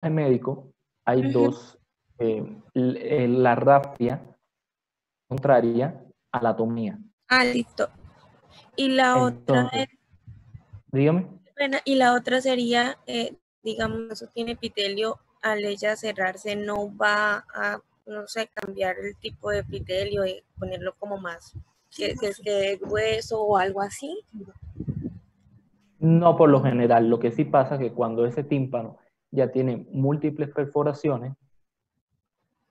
médico hay Ujú. dos, la rafia contraria a la atomía. Ah, listo. Y la otra, Entonces, dígame. y la otra sería, digamos, eso tiene epitelio, al ella cerrarse no va a, no sé, cambiar el tipo de epitelio y ponerlo como más, que es que es hueso o algo así. No por lo general, lo que sí pasa es que cuando ese tímpano ya tiene múltiples perforaciones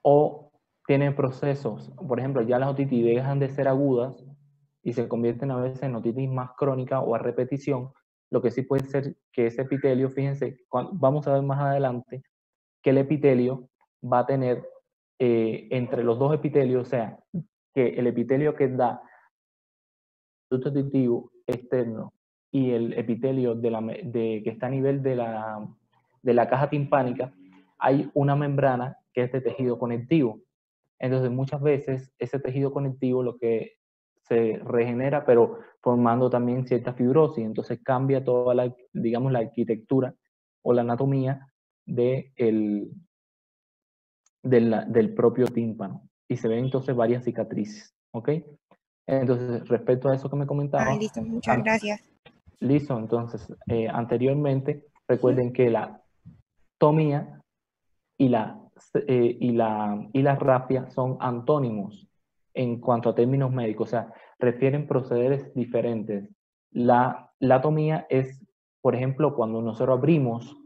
o tiene procesos, por ejemplo, ya las otitis dejan de ser agudas y se convierten a veces en otitis más crónica o a repetición, lo que sí puede ser que ese epitelio, fíjense, vamos a ver más adelante que el epitelio va a tener entre los dos epitelios, o sea, que el epitelio que da conducto auditivo externo y el epitelio que está a nivel de la caja timpánica, hay una membrana que es de tejido conectivo. Entonces, muchas veces ese tejido conectivo lo que se regenera, pero formando también cierta fibrosis. Entonces, cambia toda la, digamos, la arquitectura o la anatomía de del propio tímpano. Y se ven entonces varias cicatrices. ¿Ok? Entonces, respecto a eso que me Ah, comentaba, listo, muchas gracias. listo, entonces, anteriormente, Ujú. recuerden que la tomía y y la rafia son antónimos en cuanto a términos médicos, o sea, refieren procederes diferentes. La tomía es, por ejemplo, cuando nosotros abrimos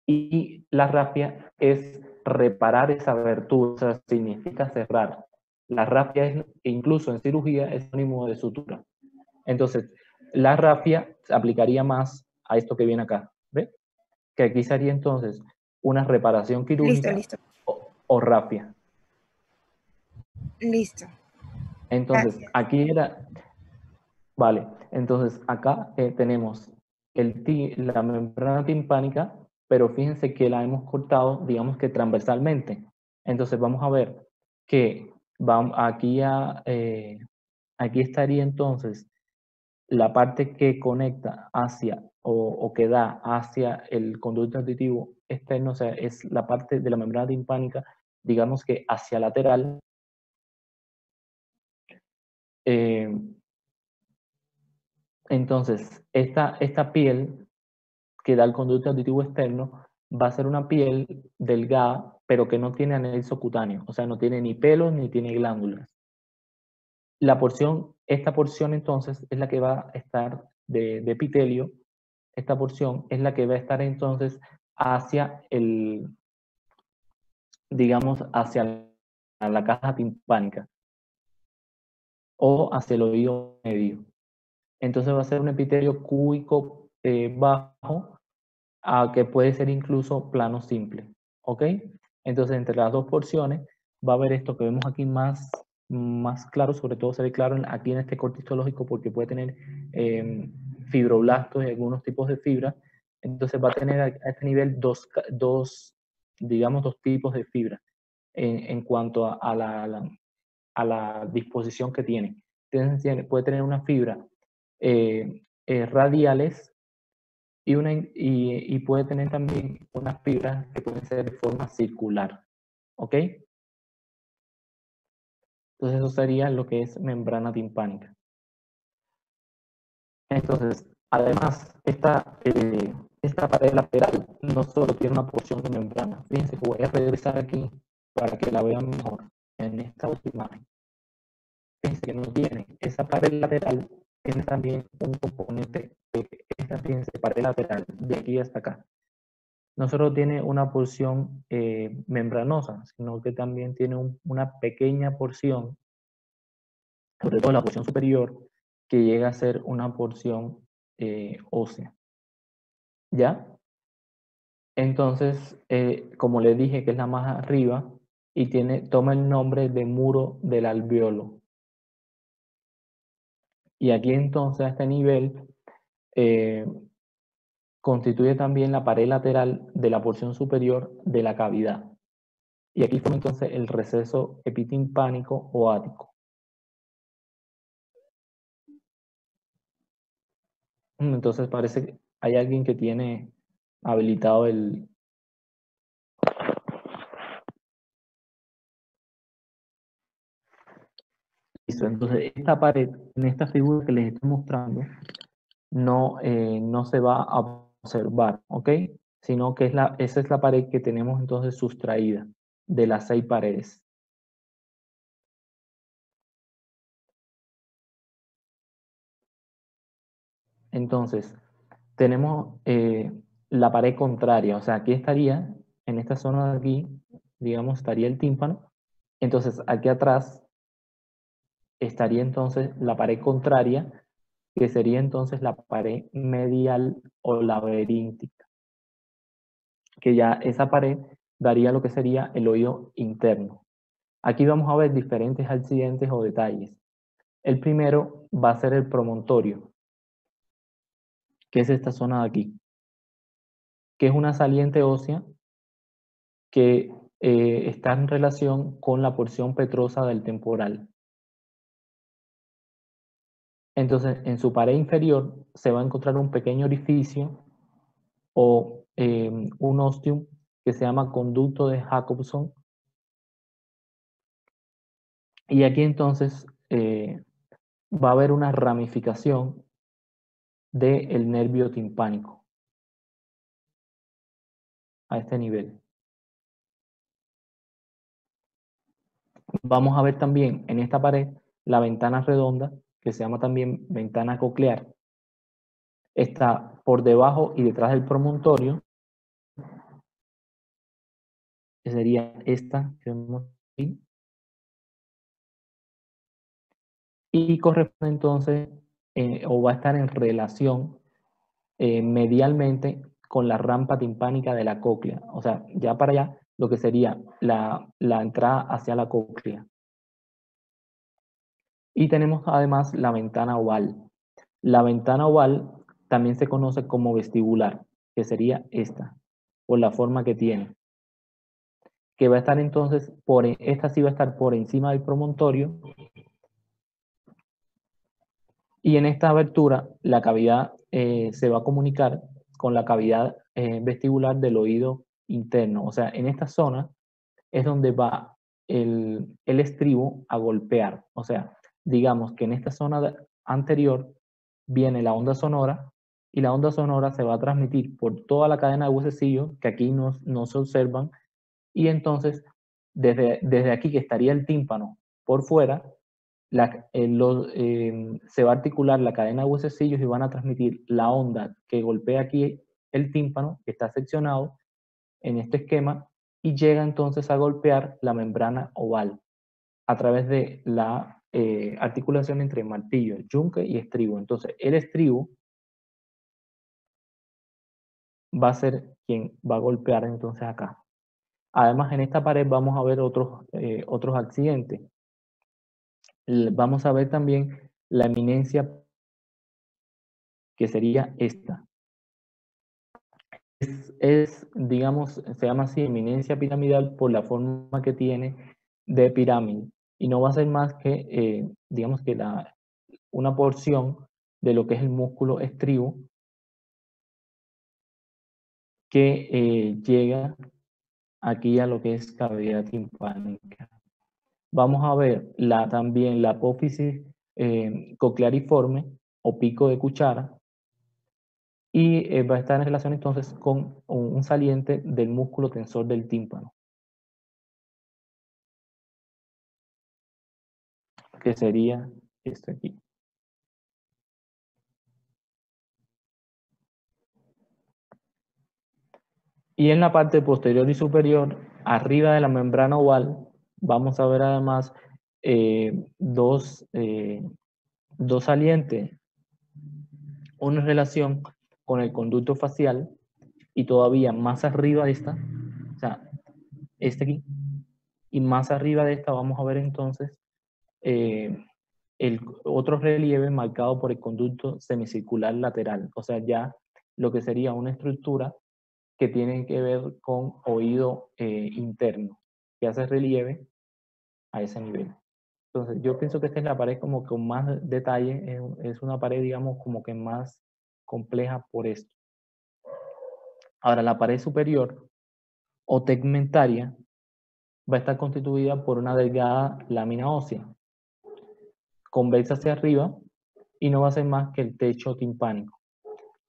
y la rafia es reparar esa abertura, o sea, significa cerrar. La rafia es, incluso en cirugía, es sinónimo de sutura. Entonces, la rafia se aplicaría más a esto que viene acá, ¿ve? Que aquí sería entonces una reparación Listo, quirúrgica listo, o rafia. listo. Entonces, Gracias. aquí era, vale, entonces acá tenemos la membrana timpánica, pero fíjense que la hemos cortado, digamos que transversalmente. Entonces, vamos a ver que aquí estaría entonces la parte que conecta hacia o que da hacia el conducto auditivo externo, o sea, es la parte de la membrana timpánica, digamos que hacia lateral. Eh, entonces, esta piel que da el conducto auditivo externo va a ser una piel delgada, pero que no tiene anexo cutáneo, o sea, no tiene ni pelos ni tiene glándulas. Esta porción entonces es la que va a estar de epitelio, esta porción es la que va a estar entonces hacia digamos, hacia la caja timpánica o hacia el oído medio. Entonces va a ser un epitelio cúbico bajo, que puede ser incluso plano simple. ¿Ok? Entonces, entre las dos porciones va a haber esto que vemos aquí más claro, sobre todo se ve claro aquí en este corte histológico porque puede tener fibroblastos y algunos tipos de fibra. Entonces va a tener a este nivel digamos, dos tipos de fibra en cuanto a la disposición que tiene. Entonces, puede tener una fibra radiales y puede tener también unas fibras que pueden ser de forma circular. ¿Ok? Entonces eso sería lo que es membrana timpánica. Entonces, además, esta pared lateral no solo tiene una porción de membrana. Fíjense que voy a regresar aquí para que la vean mejor en esta última imagen. Fíjense que no tiene. Esa pared lateral tiene también un componente, fíjense, pared lateral, de aquí hasta acá. No solo tiene una porción membranosa, sino que también tiene una pequeña porción, sobre todo la porción superior, que llega a ser una porción ósea. ¿Ya? Entonces, como les dije que es la más arriba, y toma el nombre de muro del alveolo. Y aquí entonces a este nivel eh, constituye también la pared lateral de la porción superior de la cavidad. Y aquí forma entonces el receso epitimpánico o ático. Entonces parece que hay alguien que tiene habilitado el... Listo, entonces esta pared, en esta figura que les estoy mostrando, no se va a observar, ¿ok? Sino que esa es la pared que tenemos entonces sustraída de las 6 paredes. Entonces, tenemos la pared contraria, o sea, aquí estaría, en esta zona de aquí, digamos, estaría el tímpano. Entonces, aquí atrás estaría entonces la pared contraria, que sería entonces la pared medial o laberíntica, que ya esa pared daría lo que sería el oído interno. Aquí vamos a ver diferentes accidentes o detalles. El primero va a ser el promontorio, que es esta zona de aquí, que es una saliente ósea que está en relación con la porción petrosa del temporal. Entonces, en su pared inferior se va a encontrar un pequeño orificio o un ostium que se llama conducto de Jacobson. Y aquí entonces va a haber una ramificación del nervio timpánico a este nivel. Vamos a ver también en esta pared la ventana redonda, que se llama también ventana coclear. Está por debajo y detrás del promontorio, que sería esta que vemos aquí, y corresponde entonces, o va a estar en relación medialmente con la rampa timpánica de la cóclea. O sea, ya para allá, lo que sería la entrada hacia la cóclea. Y tenemos además la ventana oval. La ventana oval también se conoce como vestibular, que sería esta, por la forma que tiene. Que va a estar entonces, esta sí va a estar por encima del promontorio. Y en esta abertura, la cavidad se va a comunicar con la cavidad vestibular del oído interno. O sea, en esta zona es donde va el estribo a golpear. O sea, digamos que en esta zona anterior viene la onda sonora y la onda sonora se va a transmitir por toda la cadena de huesecillos que aquí no se observan, y entonces desde aquí, que estaría el tímpano por fuera, se va a articular la cadena de huesecillos y van a transmitir la onda que golpea aquí el tímpano, que está seccionado en este esquema, y llega entonces a golpear la membrana oval a través de la articulación entre martillo, yunque y estribo. Entonces, el estribo va a ser quien va a golpear entonces acá. Además, en esta pared vamos a ver otros accidentes. Vamos a ver también la eminencia, que sería esta. Digamos, se llama así eminencia piramidal por la forma que tiene de pirámide. Y no va a ser más que, digamos que una porción de lo que es el músculo estribo que llega aquí a lo que es cavidad timpánica. Vamos a ver también la apófisis cocleariforme o pico de cuchara, y va a estar en relación entonces con un saliente del músculo tensor del tímpano, que sería este aquí. Y en la parte posterior y superior, arriba de la membrana oval, vamos a ver además dos salientes, una relación con el conducto facial, y todavía más arriba de esta, o sea, este aquí, y más arriba de esta vamos a ver entonces el otro relieve marcado por el conducto semicircular lateral, o sea, ya lo que sería una estructura que tiene que ver con oído interno, que hace relieve a ese nivel. Entonces, yo pienso que esta es la pared como con más detalle, es una pared, digamos, como que más compleja por esto. Ahora, la pared superior o tegmentaria va a estar constituida por una delgada lámina ósea, convexa hacia arriba, y no va a ser más que el techo timpánico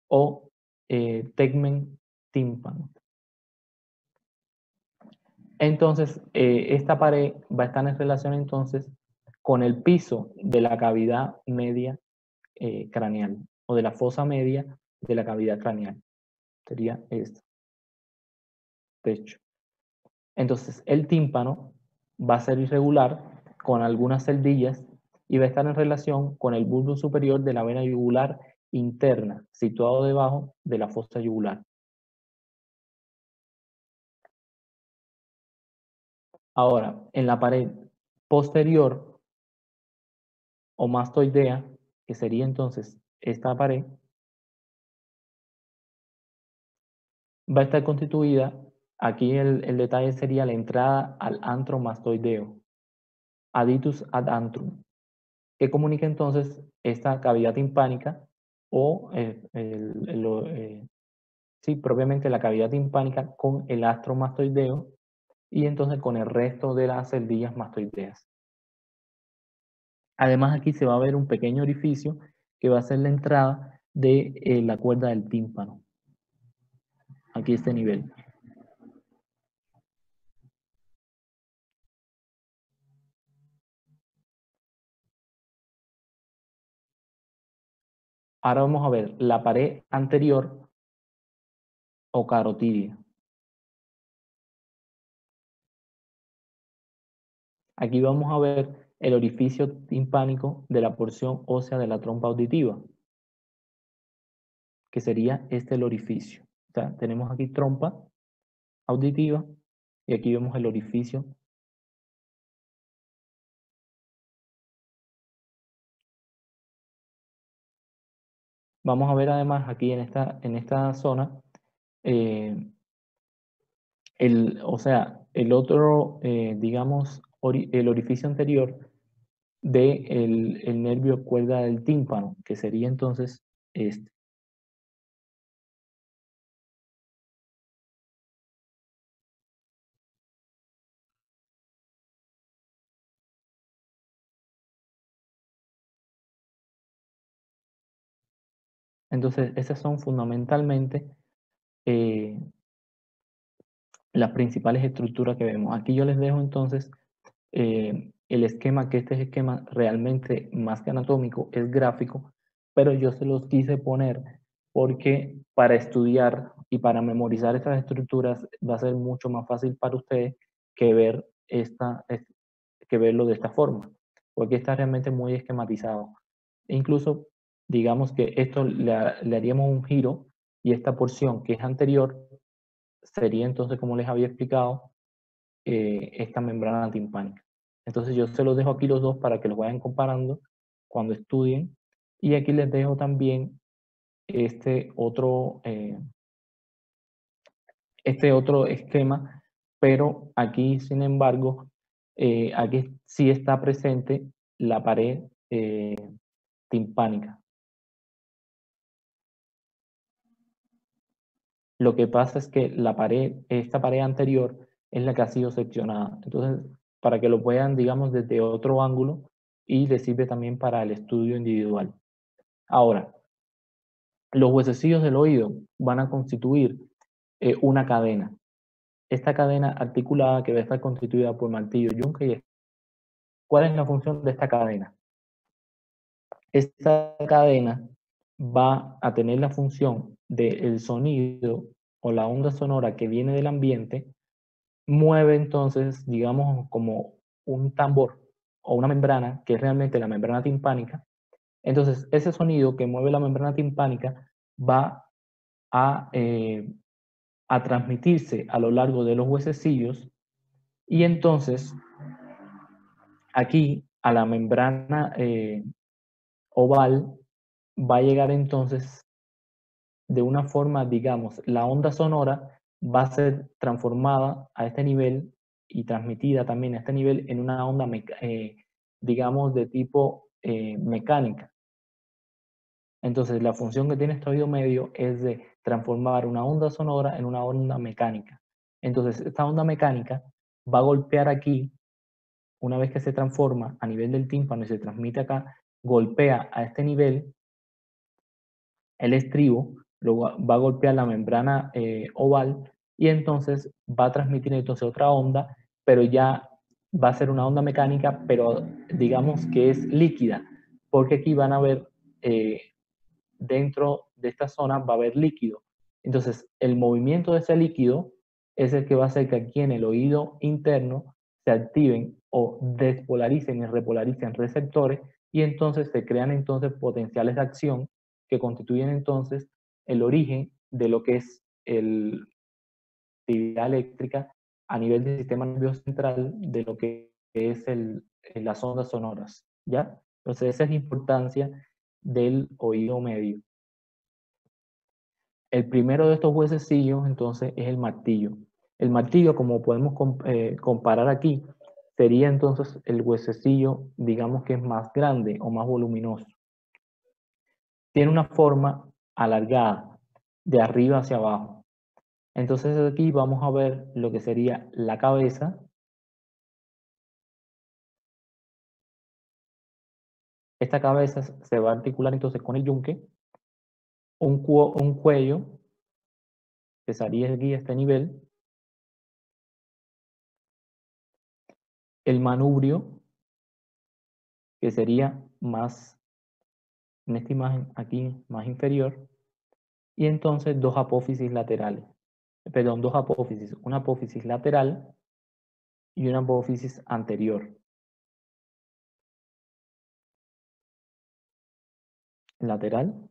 o tegmen tímpano. Entonces, esta pared va a estar en relación entonces con el piso de la cavidad media craneal o de la fosa media de la cavidad craneal. Sería este techo. Entonces, el tímpano va a ser irregular con algunas celdillas y va a estar en relación con el bulbo superior de la vena yugular interna, situado debajo de la fosa yugular. Ahora, en la pared posterior o mastoidea, que sería entonces esta pared, va a estar constituida, aquí el detalle sería la entrada al antro mastoideo, aditus ad antrum, que comunica entonces esta cavidad timpánica o sí, propiamente la cavidad timpánica con el astro mastoideo y entonces con el resto de las celdillas mastoideas. Además, aquí se va a ver un pequeño orificio que va a ser la entrada de la cuerda del tímpano. Aquí este nivel. Ahora vamos a ver la pared anterior o carotidia. Aquí vamos a ver el orificio timpánico de la porción ósea de la trompa auditiva, que sería este el orificio. O sea, tenemos aquí trompa auditiva y aquí vemos el orificio. Vamos a ver además aquí en esta zona, o sea, el otro, digamos, el orificio anterior del el nervio cuerda del tímpano, que sería entonces este. Entonces, esas son fundamentalmente las principales estructuras que vemos. Aquí yo les dejo entonces el esquema, que este esquema realmente más que anatómico es gráfico, pero yo se los quise poner porque para estudiar y para memorizar estas estructuras va a ser mucho más fácil para ustedes que que verlo de esta forma, porque está realmente muy esquematizado. E incluso, digamos que esto le haríamos un giro y esta porción que es anterior sería entonces, como les había explicado, esta membrana timpánica. Entonces yo se los dejo aquí los dos para que los vayan comparando cuando estudien. Y aquí les dejo también este otro esquema, pero aquí, sin embargo, aquí sí está presente la pared timpánica. Lo que pasa es que esta pared anterior es la que ha sido seccionada. Entonces, para que lo puedan, digamos, desde otro ángulo y les sirve también para el estudio individual. Ahora, los huesecillos del oído van a constituir una cadena. Esta cadena articulada que va a estar constituida por martillo, yunque y ¿cuál es la función de esta cadena? Esta cadena va a tener la función del sonido o la onda sonora que viene del ambiente, mueve entonces, digamos, como un tambor o una membrana, que es realmente la membrana timpánica. Entonces, ese sonido que mueve la membrana timpánica va a transmitirse a lo largo de los huesecillos y entonces aquí a la membrana oval va a llegar entonces de una forma, digamos, la onda sonora va a ser transformada a este nivel y transmitida también a este nivel en una onda, digamos, de tipo mecánica. Entonces, la función que tiene este oído medio es de transformar una onda sonora en una onda mecánica. Entonces, esta onda mecánica va a golpear aquí, una vez que se transforma a nivel del tímpano y se transmite acá, golpea a este nivel el estribo, luego va a golpear la membrana oval y entonces va a transmitir entonces otra onda, pero ya va a ser una onda mecánica, pero digamos que es líquida, porque aquí van a ver, dentro de esta zona va a haber líquido. Entonces, el movimiento de ese líquido es el que va a hacer que aquí en el oído interno se activen o despolaricen y repolaricen receptores y entonces se crean entonces potenciales de acción que constituyen entonces el origen de lo que es la actividad eléctrica a nivel del sistema nervioso central de lo que es las ondas sonoras, ¿ya? Entonces esa es la importancia del oído medio. El primero de estos huesecillos entonces es el martillo. El martillo, como podemos comparar aquí, sería entonces el huesecillo, digamos que es más grande o más voluminoso. Tiene una forma alargada, de arriba hacia abajo. Entonces aquí vamos a ver lo que sería la cabeza. Esta cabeza se va a articular entonces con el yunque, un cuello que sería aquí a este nivel, el manubrio, que sería más, en esta imagen aquí, más inferior, y entonces dos apófisis laterales, perdón, dos apófisis, una apófisis lateral y una apófisis anterior. Lateral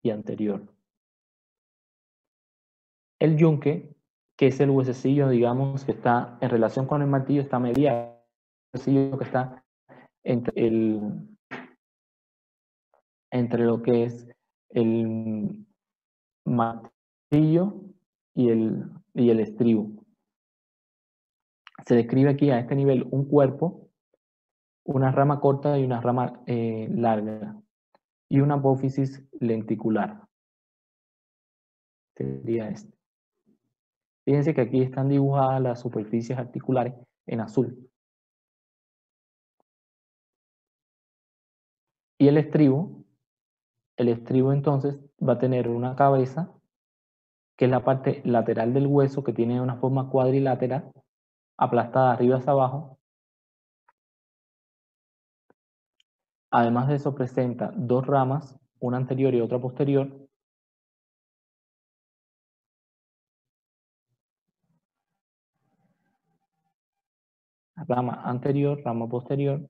y anterior. El yunque, que es el huesecillo, digamos, que está en relación con el martillo, está mediado, el huesecillo que está entre lo que es el martillo y el estribo. Se describe aquí a este nivel un cuerpo, una rama corta y una rama larga, y una apófisis lenticular. Sería este. Fíjense que aquí están dibujadas las superficies articulares en azul. Y el estribo entonces va a tener una cabeza, que es la parte lateral del hueso, que tiene una forma cuadrilátera, aplastada arriba hacia abajo. Además de eso presenta dos ramas, una anterior y otra posterior. Rama anterior, rama posterior.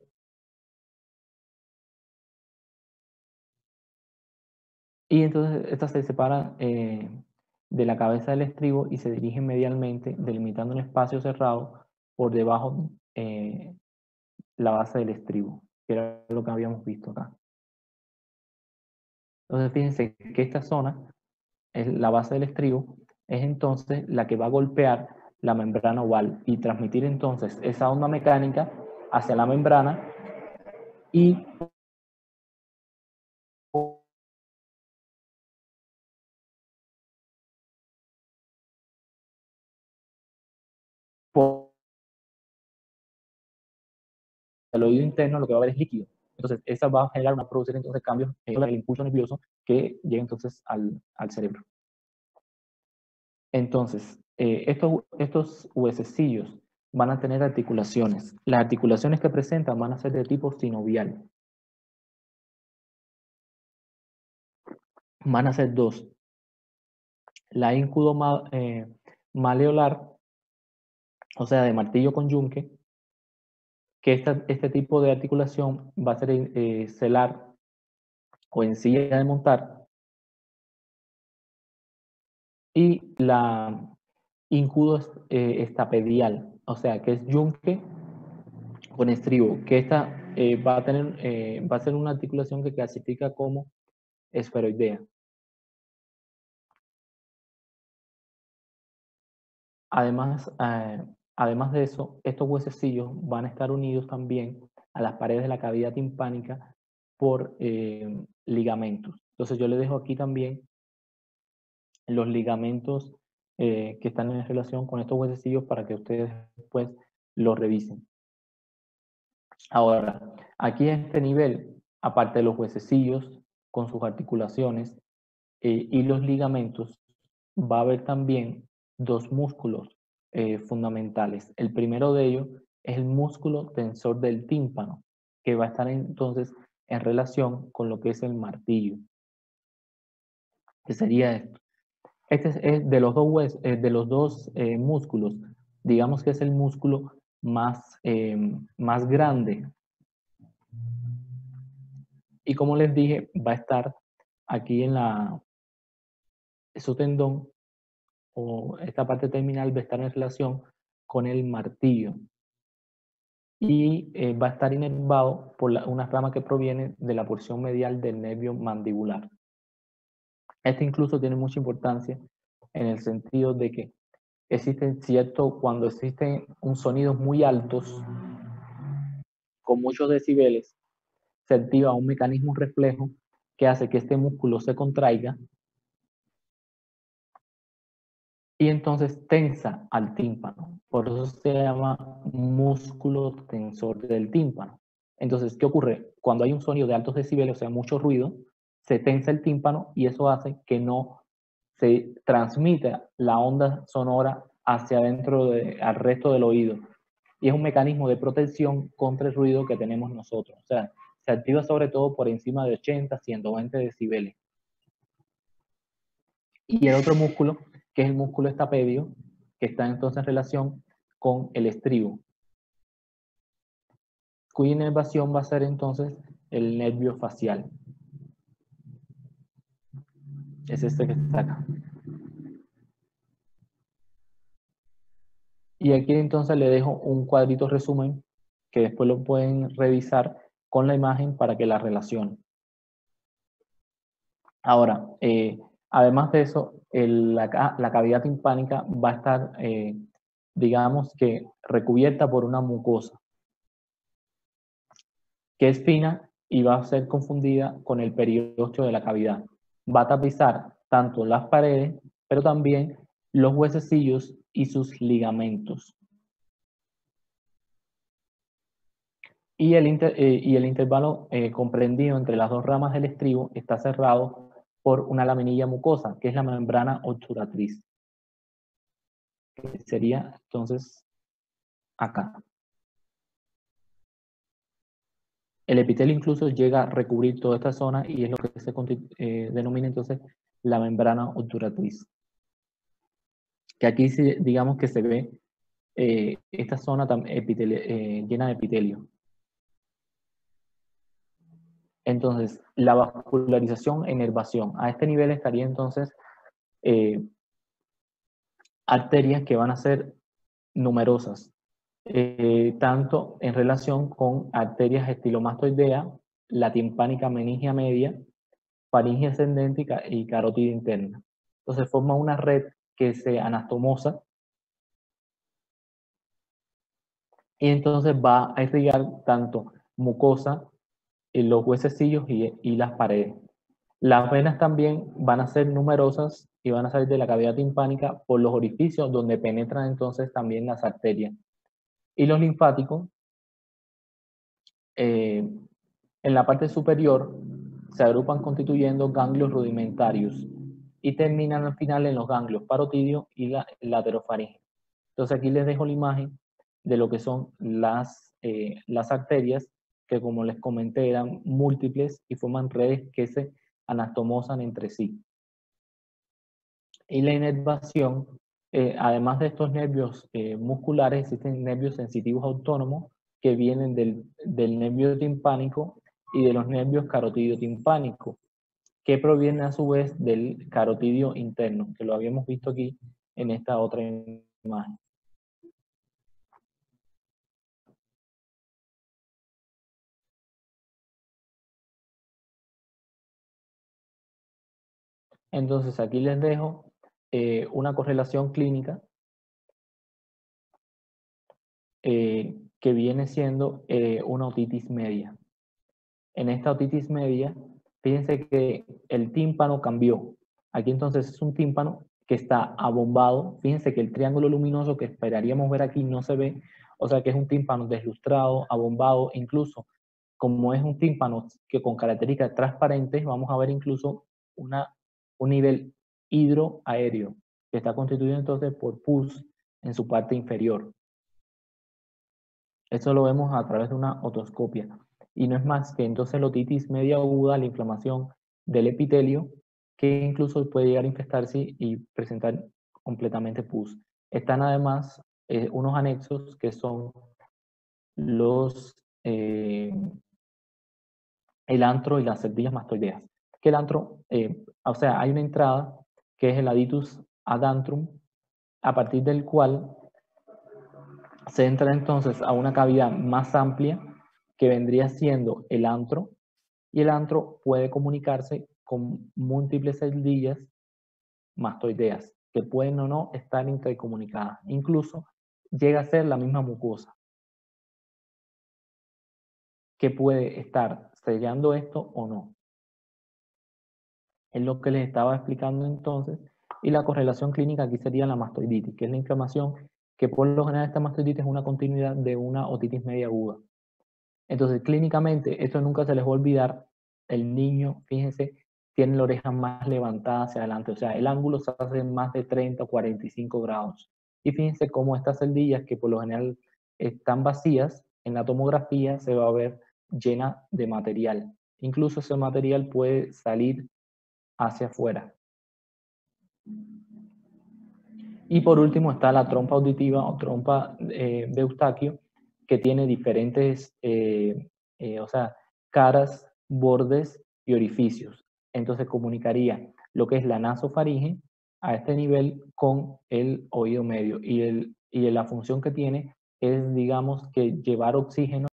Y entonces estas se separan de la cabeza del estribo y se dirigen medialmente, delimitando un espacio cerrado por debajo la base del estribo, que era lo que habíamos visto acá. Entonces fíjense que esta zona, es la base del estribo, es entonces la que va a golpear la membrana oval y transmitir entonces esa onda mecánica hacia la membrana y por el oído interno lo que va a haber es líquido. Entonces, esa va a generar, producir entonces cambios en el impulso nervioso que llega entonces al cerebro. Entonces, estos huesecillos van a tener articulaciones. Las articulaciones que presentan van a ser de tipo sinovial. Van a ser dos. La íncudo maleolar, o sea, de martillo con yunque, que este tipo de articulación va a ser celar o en silla de montar, y la íncudo estapedial, o sea, que es yunque con estribo, que esta va a ser una articulación que clasifica como esferoidea. Además de eso, estos huesecillos van a estar unidos también a las paredes de la cavidad timpánica por ligamentos. Entonces yo les dejo aquí también los ligamentos que están en relación con estos huesecillos para que ustedes después los revisen. Ahora, aquí en este nivel, aparte de los huesecillos con sus articulaciones y los ligamentos, va a haber también dos músculos fundamentales. El primero de ellos es el músculo tensor del tímpano, que va a estar entonces en relación con lo que es el martillo, que sería esto. Este es de los dos músculos, digamos que es el músculo más grande. Y como les dije, va a estar aquí en su tendón, o esta parte terminal va a estar en relación con el martillo. Y va a estar inervado por una rama que proviene de la porción medial del nervio mandibular. Este incluso tiene mucha importancia en el sentido de que cuando existen sonidos muy altos, con muchos decibeles, se activa un mecanismo reflejo que hace que este músculo se contraiga y entonces tensa al tímpano. Por eso se llama músculo tensor del tímpano. Entonces, ¿qué ocurre? Cuando hay un sonido de altos decibeles, o sea, mucho ruido, se tensa el tímpano y eso hace que no se transmita la onda sonora hacia adentro al resto del oído. Y es un mecanismo de protección contra el ruido que tenemos nosotros. O sea, se activa sobre todo por encima de 80, 120 decibeles. Y el otro músculo, que es el músculo estapedio, que está entonces en relación con el estribo, cuya inervación va a ser entonces el nervio facial. Es este que está acá. Y aquí entonces le dejo un cuadrito resumen que después lo pueden revisar con la imagen para que la relacionen. Ahora, además de eso, la cavidad timpánica va a estar, digamos que, recubierta por una mucosa, que es fina y va a ser confundida con el periósteo de la cavidad. Va a tapizar tanto las paredes, pero también los huesecillos y sus ligamentos. Y el intervalo comprendido entre las dos ramas del estribo está cerrado por una laminilla mucosa, que es la membrana obturatriz. Que sería entonces acá. El epitelio incluso llega a recubrir toda esta zona y es lo que se denomina entonces la membrana obturatriz. Que aquí sí, digamos que se ve esta zona llena de epitelio. Entonces, la vascularización e inervación. A este nivel estaría entonces arterias que van a ser numerosas, tanto en relación con arterias estilomastoidea, la timpánica meningia media, faringe ascendente y carótida interna. Entonces forma una red que se anastomosa y entonces va a irrigar tanto mucosa, los huesecillos y las paredes. Las venas también van a ser numerosas y van a salir de la cavidad timpánica por los orificios donde penetran entonces también las arterias. Y los linfáticos, en la parte superior, se agrupan constituyendo ganglios rudimentarios y terminan al final en los ganglios parotidio y la laterofaringe. Entonces aquí les dejo la imagen de lo que son las arterias, que como les comenté eran múltiples y forman redes que se anastomosan entre sí. Y la inervación, además de estos nervios musculares, existen nervios sensitivos autónomos que vienen del nervio timpánico y de los nervios carotidio timpánico, que provienen a su vez del carotidio interno, que lo habíamos visto aquí en esta otra imagen. Entonces aquí les dejo una correlación clínica que viene siendo una otitis media. En esta otitis media, fíjense que el tímpano cambió. Aquí entonces es un tímpano que está abombado. Fíjense que el triángulo luminoso que esperaríamos ver aquí no se ve, o sea que es un tímpano deslustrado, abombado, incluso como es un tímpano que con características transparentes, vamos a ver incluso un nivel hidroaéreo que está constituido entonces por pus en su parte inferior. Esto lo vemos a través de una otoscopia. Y no es más que entonces la otitis media aguda, la inflamación del epitelio, que incluso puede llegar a infestarse y presentar completamente pus. Están además unos anexos que son los, el antro y las cerdillas mastoideas. Que el antro, o sea, hay una entrada que es el aditus adantrum, a partir del cual se entra entonces a una cavidad más amplia que vendría siendo el antro, y el antro puede comunicarse con múltiples cerdillas mastoideas que pueden o no estar intercomunicadas. Incluso llega a ser la misma mucosa que puede estar sellando esto o no. Es lo que les estaba explicando entonces. Y la correlación clínica aquí sería la mastoiditis, que es la inflamación que por lo general esta mastoiditis es una continuidad de una otitis media aguda. Entonces, clínicamente, esto nunca se les va a olvidar. El niño, fíjense, tiene la oreja más levantada hacia adelante, o sea, el ángulo se hace más de 30 o 45 grados. Y fíjense cómo estas celdillas, que por lo general están vacías, en la tomografía se va a ver llena de material. Incluso ese material puede salir hacia afuera. Y por último está la trompa auditiva o trompa de Eustaquio, que tiene diferentes, o sea, caras, bordes y orificios. Entonces comunicaría lo que es la nasofaringe a este nivel con el oído medio. Y la función que tiene es, digamos, que llevar oxígeno